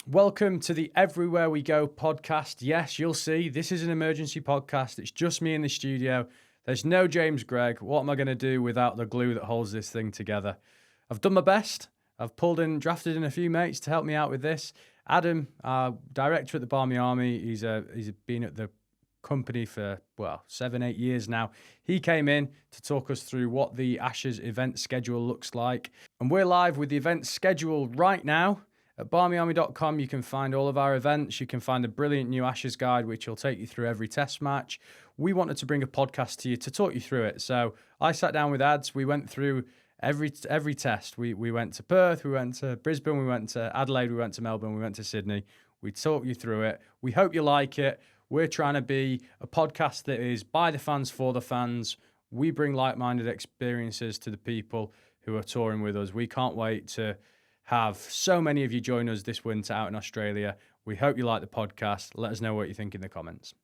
Welcome to the Everywhere We Go podcast. Yes, you'll see, this is an emergency podcast. It's just me in the studio. There's no James Gregg. What am I going to do without the glue that holds this thing together? I've done my best. I've drafted in a few mates to help me out with this. Adam, our director at the Barmy Army, he's been at the company for, 7-8 years now. He came in to talk us through what the Ashes event schedule looks like. And we're live with the event schedule right now. At barmyarmy.com, you can find all of our events. You can find a brilliant new Ashes guide, which will take you through every test match. We wanted to bring a podcast to you to talk you through it. So I sat down with Ads. We went through every test. We went to Perth, we went to Brisbane, we went to Adelaide, we went to Melbourne, we went to Sydney. We talked you through it. We hope you like it. We're trying to be a podcast that is by the fans, for the fans. We bring like-minded experiences to the people who are touring with us. We can't wait to have so many of you join us this winter out in Australia. We hope you like the podcast. Let us know what you think in the comments.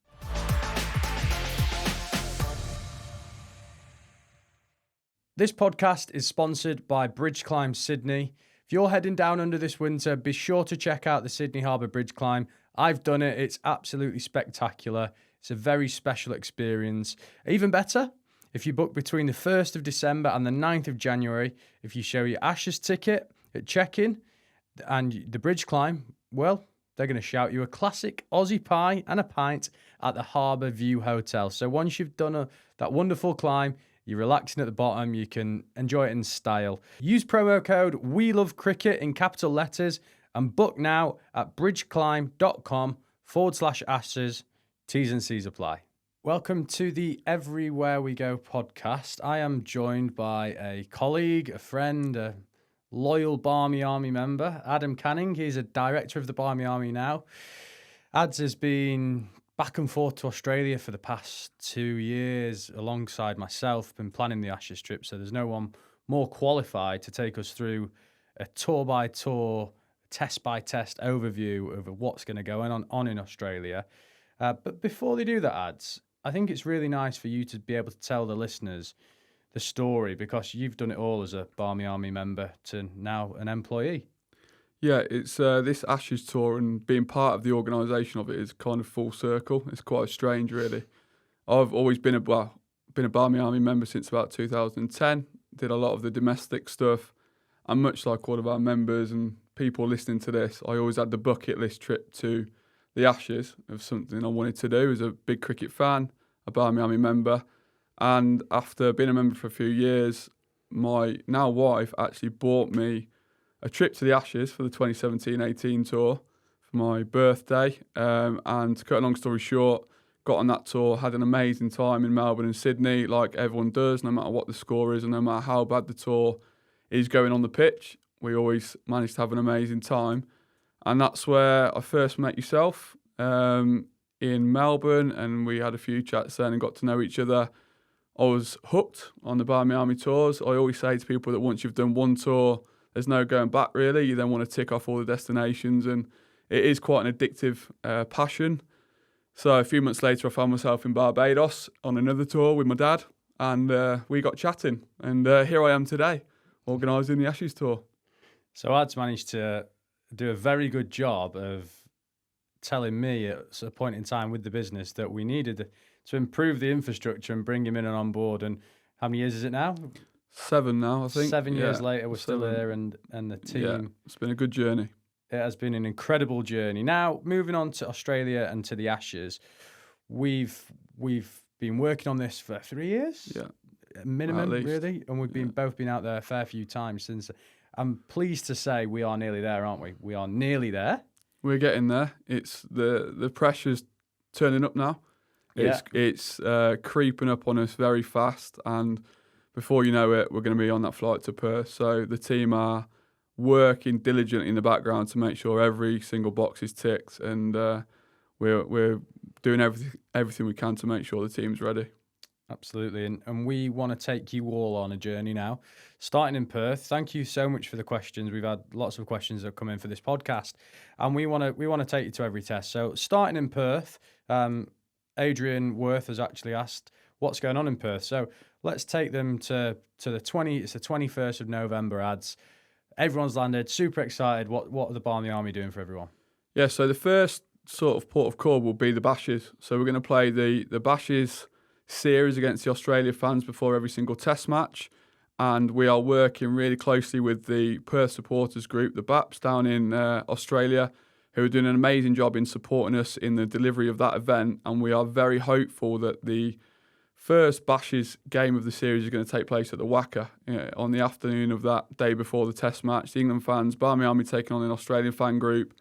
This podcast is sponsored by Bridge Climb Sydney. If you're heading down under this winter, be sure to check out the Sydney Harbour Bridge Climb. I've done it. It's absolutely spectacular. It's a very special experience. Even better, if you book between the 1st of December and the 9th of January, if you show your Ashes ticket at check-in and the bridge climb, well, they're going to shout you a classic Aussie pie and a pint at the Harbour View Hotel. So once you've done that wonderful climb, you're relaxing at the bottom, you can enjoy it in style. Use promo code WeLoveCricket in capital letters and book now at bridgeclimb.com/Ashes. T's and C's apply. Welcome to the Everywhere We Go podcast. I am joined by a colleague, a friend, a loyal Barmy Army member, Adam Canning. He's a director of the Barmy Army now. Ads has been back and forth to Australia for the past 2 years alongside myself, been planning the Ashes trip, so there's no one more qualified to take us through a tour-by-tour, test-by-test overview of what's going to go on in Australia. But before they do that, Ads, I think it's really nice for you to be able to tell the listeners the story, because you've done it all as a Barmy Army member to now an employee. Yeah, it's this Ashes tour, and being part of the organisation of it is kind of full circle. It's quite strange, really. I've always been a Barmy Army member since about 2010. Did a lot of the domestic stuff, and much like all of our members and people listening to this, I always had the bucket list trip to the Ashes of something I wanted to do as a big cricket fan, a Barmy Army member. And after being a member for a few years, my now wife actually bought me a trip to the Ashes for the 2017-18 tour for my birthday. And to cut a long story short, got on that tour, had an amazing time in Melbourne and Sydney, like everyone does, no matter what the score is and no matter how bad the tour is going on the pitch. We always manage to have an amazing time. And that's where I first met yourself in Melbourne, and we had a few chats then and got to know each other. I was hooked on the Barmy Army tours. I always say to people that once you've done one tour, there's no going back, really. You then want to tick off all the destinations, and it is quite an addictive passion. So a few months later, I found myself in Barbados on another tour with my dad, and we got chatting. And here I am today, organising the Ashes tour. So Ad's managed to do a very good job of telling me at a point in time with the business that we needed to improve the infrastructure and bring him in and on board. And how many years is it now? 7 now, I think. 7 years later, we're still here, and the team. Yeah, it's been a good journey. It has been an incredible journey. Now, moving on to Australia and to the Ashes, we've been working on this for 3 years, minimum, really, and we've both been out there a fair few times since. I'm pleased to say we are nearly there, aren't we? We are nearly there. We're getting there. It's the pressure's turning up now. It's creeping up on us very fast, and before you know it, we're going to be on that flight to Perth. So the team are working diligently in the background to make sure every single box is ticked, and we're doing everything we can to make sure the team's ready. Absolutely, and we want to take you all on a journey now, starting in Perth. Thank you so much for the questions. We've had lots of questions that have come in for this podcast, and we want to take you to every test. So starting in Perth, Adrian Worth has actually asked what's going on in Perth. So let's take them to the 21st of November, Ads. Everyone's landed, super excited. What are the Barmy Army doing for everyone? Yeah, so the first sort of port of call will be the Bashes. So we're going to play the Bashes series against the Australia fans before every single test match. And we are working really closely with the Perth supporters group, the BAPs down in Australia, who are doing an amazing job in supporting us in the delivery of that event. And we are very hopeful that the first Bashes game of the series is going to take place at the Wacker on the afternoon of that day before the test match. The England fans, Barmy Army taking on an Australian fan group.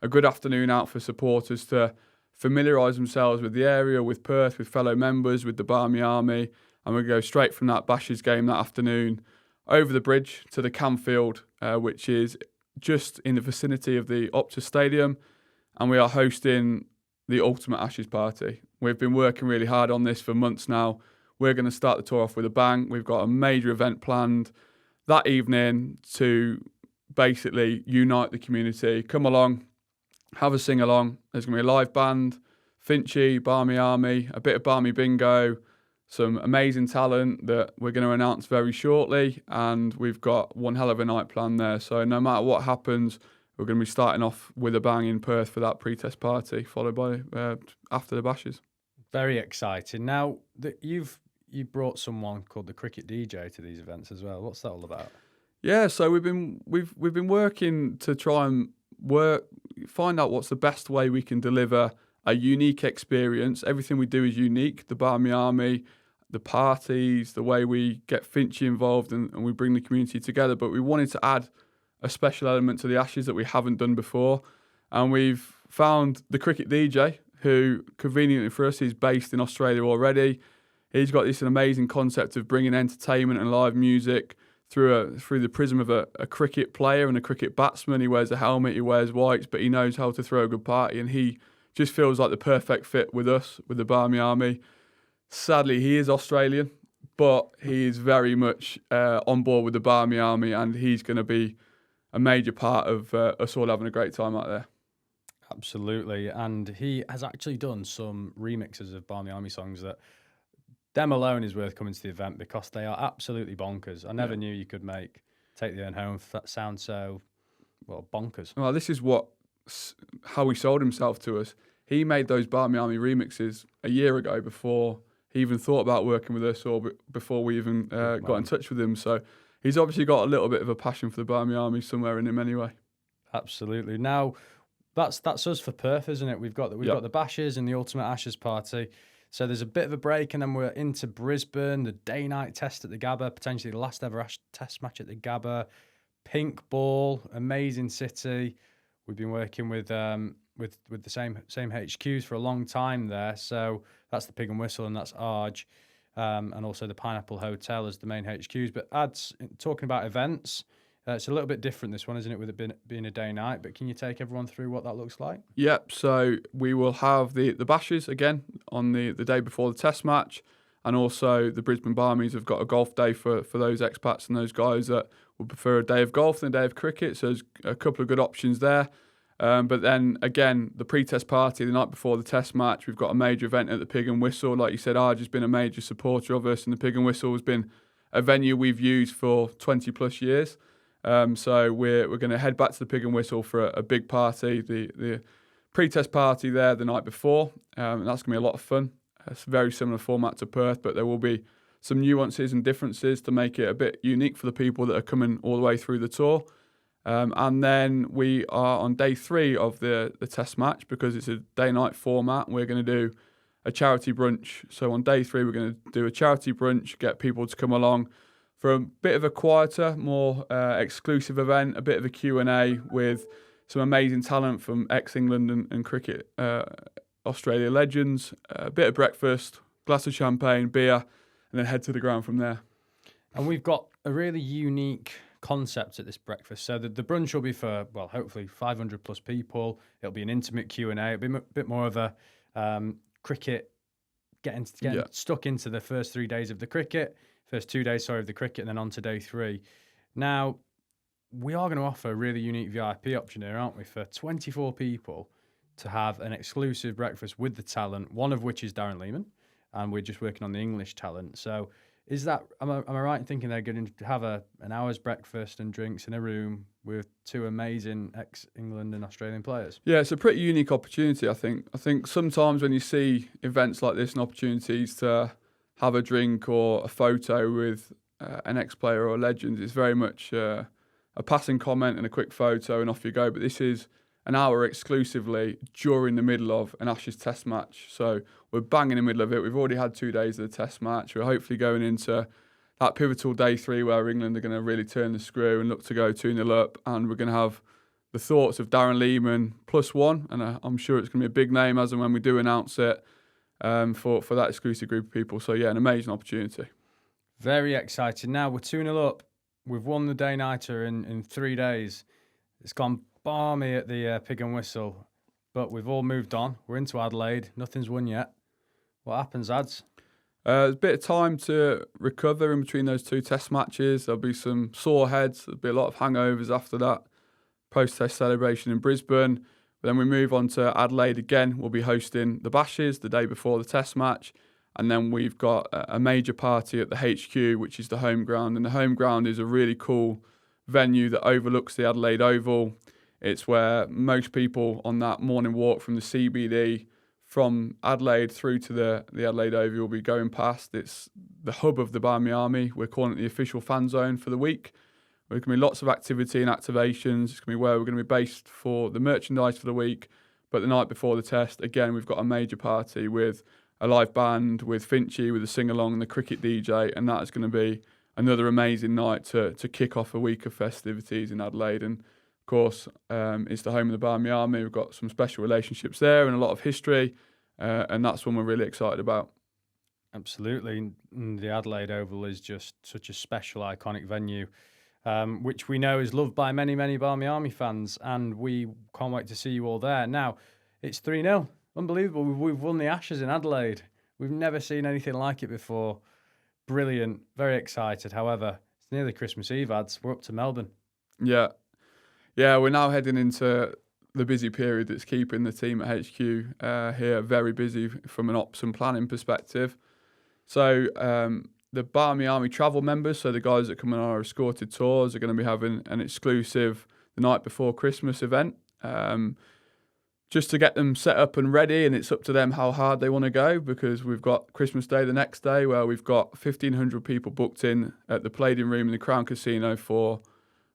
A good afternoon out for supporters to familiarise themselves with the area, with Perth, with fellow members, with the Barmy Army. And we'll go straight from that Bashes game that afternoon over the bridge to the Camfield, which is just in the vicinity of the Optus Stadium. And we are hosting the ultimate Ashes party. We've been working really hard on this for months now. We're going to start the tour off with a bang. We've got a major event planned that evening to basically unite the community. Come along, have a sing along. There's going to be a live band, Finchy, Barmy Army, a bit of Barmy Bingo, some amazing talent that we're going to announce very shortly, and we've got one hell of a night planned there. So no matter what happens, we're going to be starting off with a bang in Perth for that pre-test party, followed by after the Bashes. Very exciting. Now, you brought someone called the Cricket DJ to these events as well. What's that all about? Yeah, so we've been working to try and find out what's the best way we can deliver a unique experience. Everything we do is unique. The Barmy Army, the parties, the way we get Finchy involved and we bring the community together. But we wanted to add a special element to the Ashes that we haven't done before. And we've found the Cricket DJ, who conveniently for us is based in Australia already. He's got this amazing concept of bringing entertainment and live music through the prism of a cricket player and a cricket batsman. He wears a helmet, he wears whites, but he knows how to throw a good party, and he just feels like the perfect fit with us, with the Barmy Army. Sadly, he is Australian, but he is very much on board with the Barmy Army, and he's going to be a major part of us all having a great time out there. Absolutely, and he has actually done some remixes of Barmy Army songs that them alone is worth coming to the event because they are absolutely bonkers. I never knew you could Take the Urn Home sound so, bonkers. Well, this is how he sold himself to us. He made those Barmy Army remixes a year ago before he even thought about working with us or before we even got in touch with him. So he's obviously got a little bit of a passion for the Barmy Army somewhere in him anyway. Absolutely. Now, that's us for Perth, isn't it? We've got the Bashes and the Ultimate Ashes party. So there's a bit of a break, and then we're into Brisbane, the day-night test at the Gabba, potentially the last ever test match at the Gabba. Pink ball, amazing city. We've been working with the same HQs for a long time there. So that's the Pig and Whistle, and that's Arge, and also the Pineapple Hotel as the main HQs. But talking about events, it's a little bit different this one, isn't it, with it being a day-night? But can you take everyone through what that looks like? Yep, so we will have the Bashes again on the day before the test match, and also the Brisbane Barmies have got a golf day for those expats and those guys that would prefer a day of golf than a day of cricket, so there's a couple of good options there. But then, again, the pre-test party the night before the test match, we've got a major event at the Pig and Whistle. Like you said, Arj has been a major supporter of us, and the Pig and Whistle has been a venue we've used for 20-plus years. So we're going to head back to the Pig and Whistle for a big party, the pre-test party there the night before. And that's going to be a lot of fun. It's a very similar format to Perth, but there will be some nuances and differences to make it a bit unique for the people that are coming all the way through the tour. And then we are on day 3 of the test match because it's a day-night format. We're going to do a charity brunch. So on day 3, we're going to do a charity brunch, get people to come along for a bit of a quieter, more exclusive event, a bit of a Q&A with some amazing talent from ex-England and cricket Australia legends, a bit of breakfast, glass of champagne, beer, and then head to the ground from there. And we've got a really unique concept at this breakfast. So the brunch will be for, hopefully 500 plus people. It'll be an intimate Q&A. It'll be a bit more of a cricket, getting stuck into the first 2 days of the cricket, and then on to day 3. Now, we are going to offer a really unique VIP option here, aren't we, for 24 people to have an exclusive breakfast with the talent, one of which is Darren Lehman, and we're just working on the English talent. So is that, am I right in thinking they're going to have an hour's breakfast and drinks in a room with two amazing ex-England and Australian players. Yeah, it's a pretty unique opportunity, I think. I think sometimes when you see events like this and opportunities to have a drink or a photo with an ex-player or a legend, it's very much a passing comment and a quick photo and off you go. But this is an hour exclusively during the middle of an Ashes Test match. So we're bang in the middle of it. We've already had 2 days of the Test match. We're hopefully going into that pivotal day 3 where England are going to really turn the screw and look to go 2-0 up. And we're going to have the thoughts of Darren Lehmann +1. And I'm sure it's going to be a big name as and when we do announce it for that exclusive group of people. So, yeah, an amazing opportunity. Very exciting. Now we're 2-0 up. We've won the day-nighter in 3 days. It's gone balmy at the Pig and Whistle. But we've all moved on. We're into Adelaide. Nothing's won yet. What happens, Ads? There's a bit of time to recover in between those 2 Test matches. There'll be some sore heads. There'll be a lot of hangovers after that post-Test celebration in Brisbane. But then we move on to Adelaide again. We'll be hosting the Bashes the day before the Test match. And then we've got a major party at the HQ, which is the home ground. And the home ground is a really cool venue that overlooks the Adelaide Oval. It's where most people on that morning walk from the CBD from Adelaide through to the Adelaide Oval will be going past. It's the hub of the Barmy Army. We're calling it the official fan zone for the week. There's going to be lots of activity and activations. It's going to be where we're going to be based for the merchandise for the week. But the night before the Test, again, we've got a major party with a live band, with Finchy, with a sing-along and the cricket DJ. And that is going to be another amazing night to kick off a week of festivities in Adelaide. And of course, it's the home of the Barmy Army. We've got some special relationships there and a lot of history. And that's one we're really excited about. Absolutely. And the Adelaide Oval is just such a special, iconic venue, which we know is loved by many, many Barmy Army fans. And we can't wait to see you all there. Now, it's 3-0. Unbelievable. We've won the Ashes in Adelaide. We've never seen anything like it before. Brilliant. Very excited. However, it's nearly Christmas Eve, Ads. We're up to Melbourne. Yeah. Yeah, we're now heading into the busy period that's keeping the team at HQ here very busy from an ops and planning perspective. So the Barmy Army travel members, so the guys that come on our escorted tours, are going to be having an exclusive the night before Christmas event just to get them set up and ready, and it's up to them how hard they want to go, because we've got Christmas Day the next day where we've got 1,500 people booked in at the Palladium Room in the Crown Casino for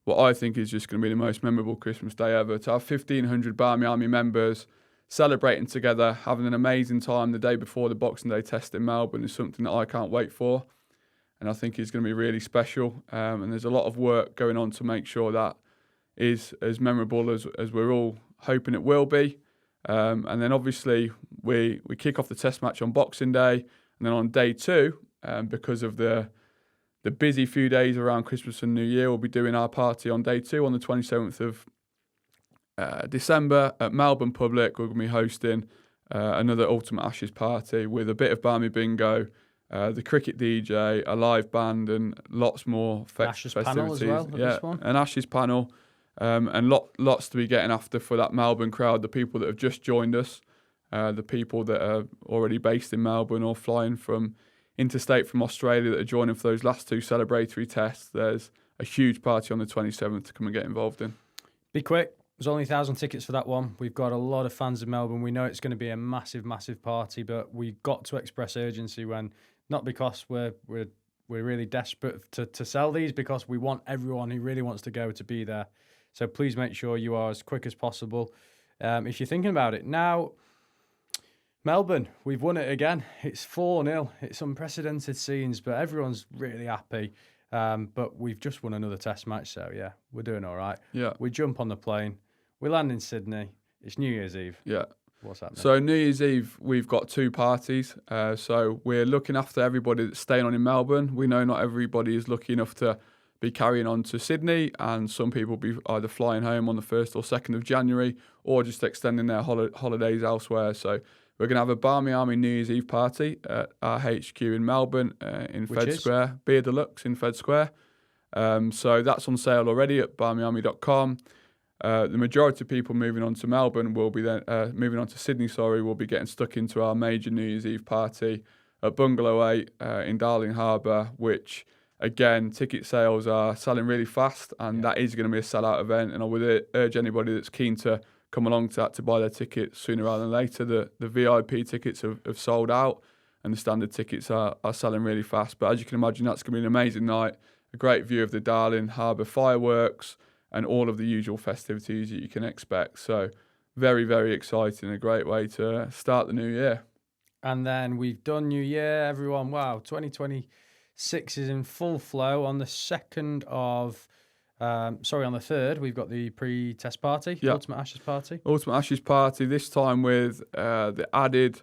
what I think is just going to be the most memorable Christmas Day ever. To have 1,500 Barmy Army members celebrating together, having an amazing time the day before the Boxing Day Test in Melbourne is something that I can't wait for. And I think it's going to be really special. And there's a lot of work going on to make sure that is as memorable as we're all hoping it will be. And then obviously we kick off the Test match on Boxing Day. And then on day 2, because of the busy few days around Christmas and New Year, we'll be doing our party on day 2 on the 27th of December at Melbourne Public. We're going to be hosting another Ultimate Ashes party with a bit of Barmy Bingo, the cricket DJ, a live band, and lots more Ashes festivities. panel as well. Yeah, this one. an Ashes panel, and lots to be getting after for that Melbourne crowd. The people that have just joined us, the people that are already based in Melbourne or flying from interstate from Australia that are joining for those last 2 celebratory tests. There's a huge party on the 27th to come and get involved in. Be quick. There's only 1,000 tickets for that one. We've got a lot of fans in Melbourne. We know it's going to be a massive, massive party, but we got to express urgency when, not because we're really desperate to sell these, because we want everyone who really wants to go to be there. So please make sure you are as quick as possible. If you're thinking about it now, Melbourne, we've won it again. It's 4-0. It's unprecedented scenes, but everyone's really happy. But we've just won another Test match, so yeah, we're doing all right. Yeah. We jump on the plane. We land in Sydney. It's New Year's Eve. Yeah. What's happening? So New Year's Eve, we've got 2 parties. So we're looking after everybody that's staying on in Melbourne. We know not everybody is lucky enough to be carrying on to Sydney, and some people will be either flying home on the 1st or 2nd of January or just extending their holidays elsewhere. So we're going to have a Barmy Army New Year's Eve party at our HQ in Melbourne in Fed Square, Beer Deluxe in Fed Square. So that's on sale already at barmyarmy.com. The majority of people moving on to Melbourne will be then moving on to Sydney. Will be getting stuck into our major New Year's Eve party at Bungalow 8 in Darling Harbour, which again, ticket sales are selling really fast, and that is going to be a sellout event. And I would urge anybody that's keen to come along to that to buy their tickets sooner rather than later. The VIP tickets have sold out, and the standard tickets are selling really fast. But as you can imagine, that's going to be an amazing night, a great view of the Darling Harbour fireworks, and all of the usual festivities that you can expect. So very, very exciting, a great way to start the new year. And then we've done New Year, everyone. Wow, 2026 is in full flow. On the 2nd of, on the 3rd, we've got the pre-test party, Ultimate Ashes party. Ultimate Ashes party, this time with the added,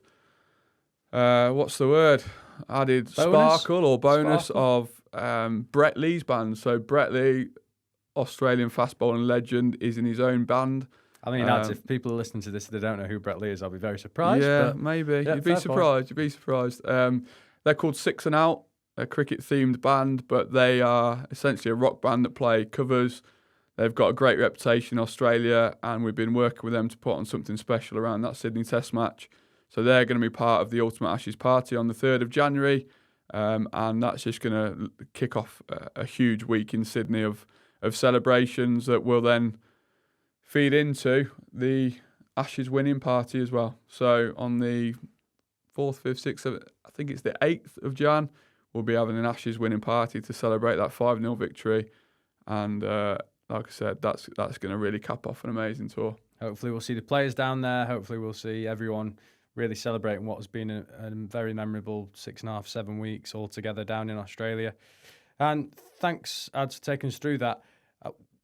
what's the word? Added sparkle or bonus of Brett Lee's band. So Brett Lee, Australian fast bowling legend, is in his own band. I mean, if people are listening to this, they don't know who Brett Lee is, I'll be very surprised. Yeah, but maybe. You'd be surprised. They're called Six and Out, a cricket-themed band, but they are essentially a rock band that play covers. They've got a great reputation in Australia, and we've been working with them to put on something special around that Sydney Test match. So they're going to be part of the Ultimate Ashes party on the 3rd of January, and that's just going to kick off a huge week in Sydney of celebrations that will then feed into the Ashes winning party as well. So on the 4th, 5th, 6th, 7th, I think it's the 8th of Jan, we'll be having an Ashes winning party to celebrate that 5-0 victory. And like I said, that's going to really cap off an amazing tour. Hopefully we'll see the players down there. Hopefully we'll see everyone really celebrating what has been a very memorable 6.5, 7 weeks all together down in Australia. And thanks, Ad, for taking us through that.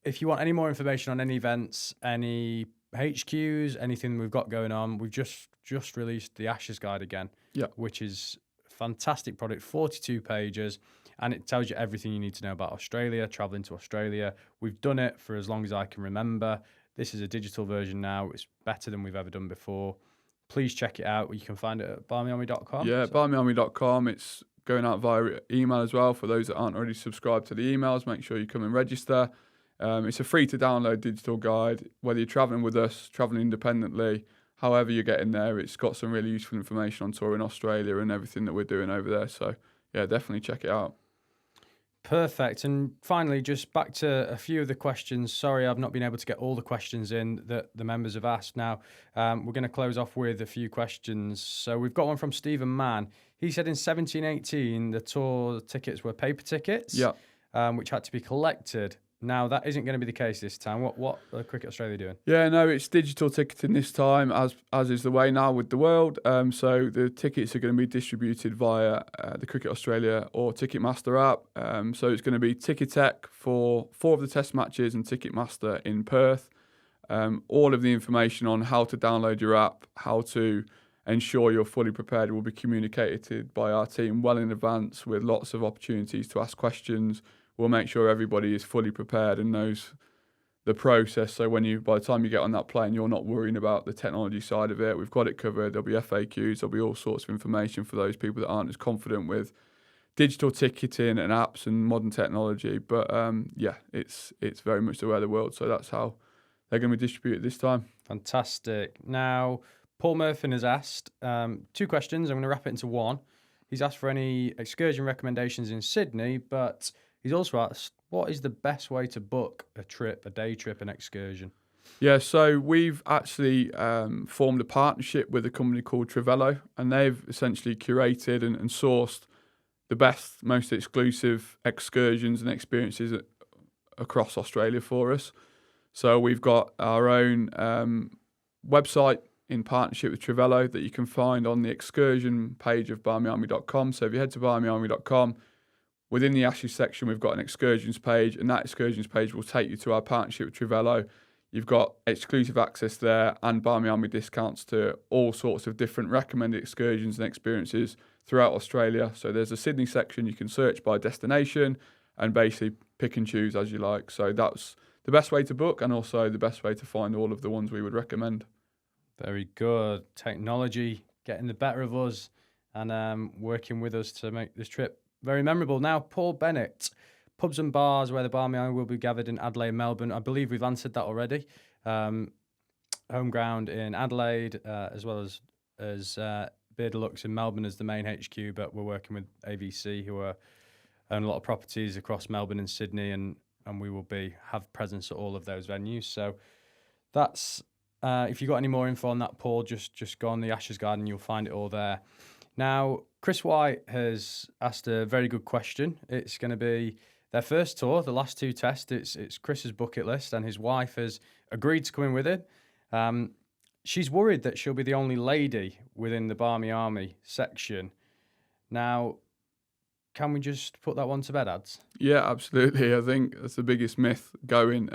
If you want any more information on any events, any HQs, anything we've got going on, we've just released the Ashes Guide again, which is a fantastic product, 42 pages, and it tells you everything you need to know about Australia, travelling to Australia. We've done it for as long as I can remember. This is a digital version now. It's better than we've ever done before. Please check it out. You can find it at barmyarmy.com. Yeah, barmyarmy.com. It's going out via email as well. For those that aren't already subscribed to the emails, make sure you come and register. It's a free-to-download digital guide. Whether you're travelling with us, travelling independently, however you're getting there, it's got some really useful information on tour in Australia and everything that we're doing over there. So, yeah, definitely check it out. Perfect. And finally, just back to a few of the questions. Sorry, I've not been able to get all the questions in that the members have asked. Now, we're going to close off with a few questions. So we've got one from Stephen Mann. He said in 17-18, the tour tickets were paper tickets, which had to be collected. Now, that isn't going to be the case this time. What are Cricket Australia doing? Yeah, no, it's digital ticketing this time, as is the way now with the world. So the tickets are going to be distributed via the Cricket Australia or Ticketmaster app. So it's going to be Ticketek for 4 of the test matches and Ticketmaster in Perth. All of the information on how to download your app, how to ensure you're fully prepared will be communicated by our team well in advance with lots of opportunities to ask questions. We'll make sure everybody is fully prepared and knows the process. So by the time you get on that plane, you're not worrying about the technology side of it. We've got it covered. There'll be FAQs. There'll be all sorts of information for those people that aren't as confident with digital ticketing and apps and modern technology. But it's very much the way of the world. So that's how they're going to be distributed this time. Fantastic. Now, Paul Murphy has asked 2 questions. I'm going to wrap it into one. He's asked for any excursion recommendations in Sydney, but he's also asked, what is the best way to book a trip, a day trip, an excursion? Yeah, so we've actually formed a partnership with a company called Travello, and they've essentially curated and sourced the best, most exclusive excursions and experiences across Australia for us. So we've got our own website in partnership with Travello that you can find on the excursion page of barmyarmy.com. So if you head to barmyarmy.com, within the Ashes section, we've got an excursions page, and that excursions page will take you to our partnership with Travello. You've got exclusive access there and Barmy Army discounts to all sorts of different recommended excursions and experiences throughout Australia. So there's a Sydney section you can search by destination and basically pick and choose as you like. So that's the best way to book and also the best way to find all of the ones we would recommend. Very good. Technology getting the better of us and working with us to make this trip very memorable. Now, Paul Bennett, pubs and bars where the Barmy Army will be gathered in Adelaide and Melbourne. I believe we've answered that already. Home ground in Adelaide, as well as Beer Deluxe in Melbourne as the main HQ, but we're working with AVC, who are own a lot of properties across Melbourne and Sydney, and we will have presence at all of those venues. So that's if you've got any more info on that, Paul, just go on the Ashes Garden, you'll find it all there. Now, Chris White has asked a very good question. It's going to be their first tour, the last 2 tests. It's Chris's bucket list, and his wife has agreed to come in with him. She's worried that she'll be the only lady within the Barmy Army section. Now, can we just put that one to bed, Ads? Yeah, absolutely. I think that's the biggest myth going.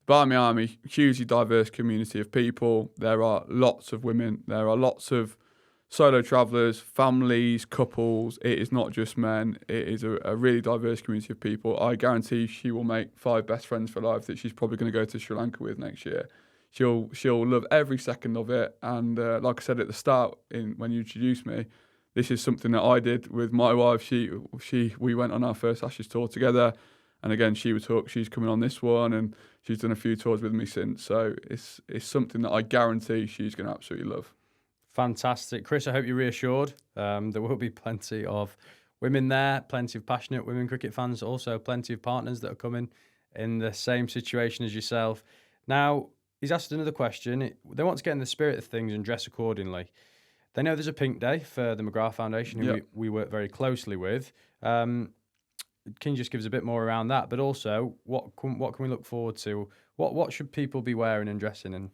Barmy Army, hugely diverse community of people. There are lots of women. There are lots of solo travellers, families, couples. It is not just men. It is a really diverse community of people. I guarantee she will make 5 best friends for life that she's probably going to go to Sri Lanka with next year. She'll love every second of it. And like I said at the start, when you introduced me, this is something that I did with my wife. We went on our first Ashes tour together, and again she was hooked. She's coming on this one, and she's done a few tours with me since. So it's something that I guarantee she's going to absolutely love. Fantastic, Chris. I hope you're reassured. There will be plenty of women there, plenty of passionate women cricket fans, also plenty of partners that are coming in the same situation as yourself. Now, he's asked another question. They want to get in the spirit of things and dress accordingly. They know there's a Pink Day for the McGrath Foundation, who we work very closely with. Can you just give us a bit more around that? But also, what can we look forward to? What should people be wearing and dressing in?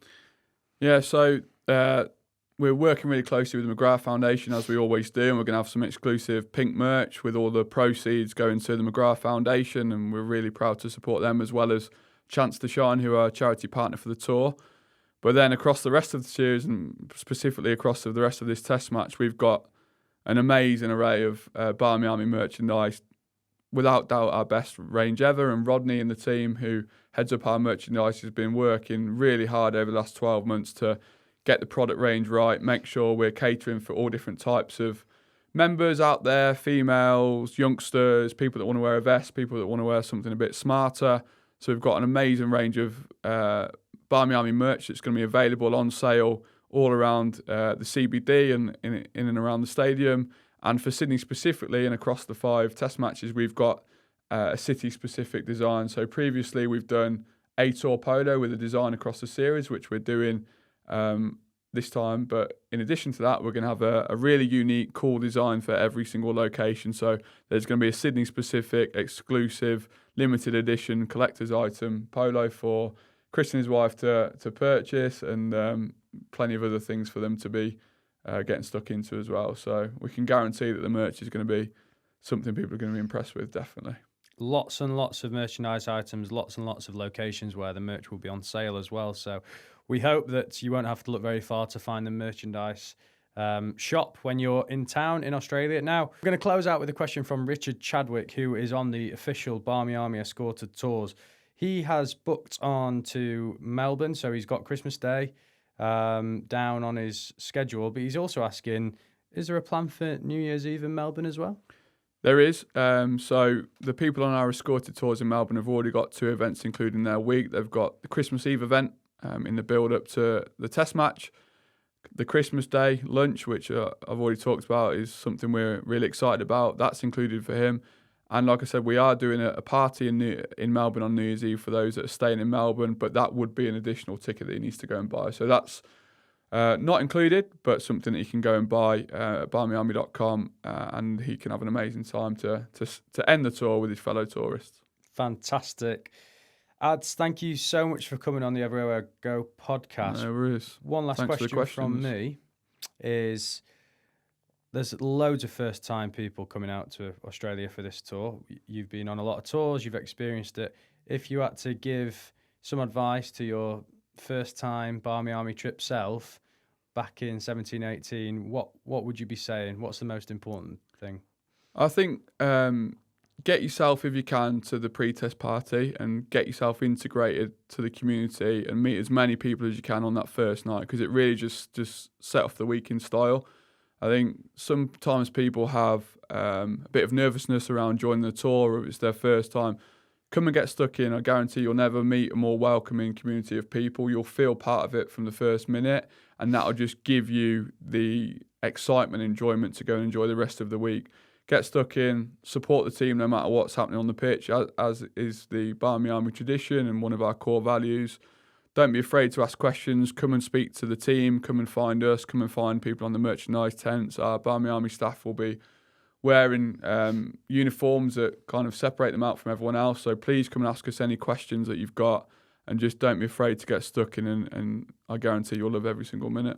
Yeah, so we're working really closely with the McGrath Foundation, as we always do, and we're going to have some exclusive pink merch with all the proceeds going to the McGrath Foundation, and we're really proud to support them, as well as Chance to Shine, who are a charity partner for the tour. But then across the rest of the series, and specifically across the rest of this test match, we've got an amazing array of Barmy Army merchandise. Without doubt, our best range ever. And Rodney and the team, who heads up our merchandise, has been working really hard over the last 12 months to get the product range right, make sure we're catering for all different types of members out there, females, youngsters, people that want to wear a vest, people that want to wear something a bit smarter. So we've got an amazing range of Barmy Army merch that's going to be available on sale all around the CBD and in and around the stadium. And for Sydney specifically, and across the 5 test matches, we've got a city-specific design. So previously we've done a tour polo with a design across the series, which we're doing this time. But in addition to that, we're going to have a really unique, cool design for every single location. So there's going to be a Sydney-specific, exclusive, limited edition collector's item polo for Chris and his wife to purchase, and plenty of other things for them to be getting stuck into as well. So we can guarantee that the merch is going to be something people are going to be impressed with, definitely. Lots and lots of merchandise items, lots and lots of locations where the merch will be on sale as well. So we hope that you won't have to look very far to find the merchandise shop when you're in town in Australia. Now, we're going to close out with a question from Richard Chadwick, who is on the official Barmy Army escorted tours. He has booked on to Melbourne, so he's got Christmas Day down on his schedule, but he's also asking, is there a plan for New Year's Eve in Melbourne as well? There is. So the people on our escorted tours in Melbourne have already got 2 events included in their week. They've got the Christmas Eve event in the build-up to the test match. The Christmas Day lunch, which I've already talked about, is something we're really excited about. That's included for him. And like I said, we are doing a party in Melbourne on New Year's Eve for those that are staying in Melbourne, but that would be an additional ticket that he needs to go and buy. So that's not included, but something that he can go and buy at barmyarmy.com, and he can have an amazing time to end the tour with his fellow tourists. Fantastic. Ads, thank you so much for coming on the Everywhere Go podcast. No worries. One last question from me is, there's loads of first-time people coming out to Australia for this tour. You've been on a lot of tours. You've experienced it. If you had to give some advice to your first-time Barmy Army trip self back in 17, 18, what would you be saying? What's the most important thing? I think get yourself, if you can, to the pre-test party and get yourself integrated to the community and meet as many people as you can on that first night, because it really just set off the week in style. I think sometimes people have a bit of nervousness around joining the tour, or if it's their first time. Come and get stuck in. I guarantee you'll never meet a more welcoming community of people. You'll feel part of it from the first minute, and that'll just give you the excitement and enjoyment to go and enjoy the rest of the week. get stuck in, support the team no matter what's happening on the pitch, as is the Barmy Army tradition and one of our core values. Don't be afraid to ask questions. Come and speak to the team. Come and find us. Come and find people on the merchandise tents. Our Barmy Army staff will be wearing uniforms that kind of separate them out from everyone else. So please come and ask us any questions that you've got, and just don't be afraid to get stuck in, and I guarantee you'll love every single minute.